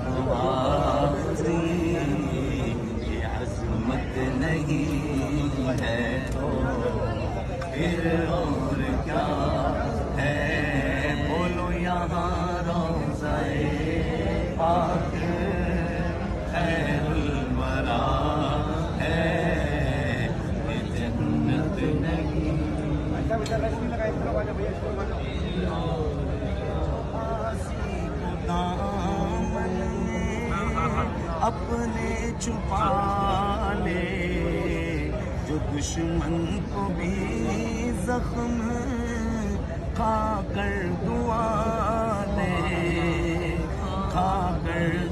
نوازی یہ عظمت نہیں ہے تو پھر اور کیا ہے؟ بولو یہاں روضہ پاک خیر الورا ہے، یہ جنت نہیں۔ دامن میں اپنے چھپا لے، جو دشمن کو بھی زخم کھا کر دعا دے، کھا کر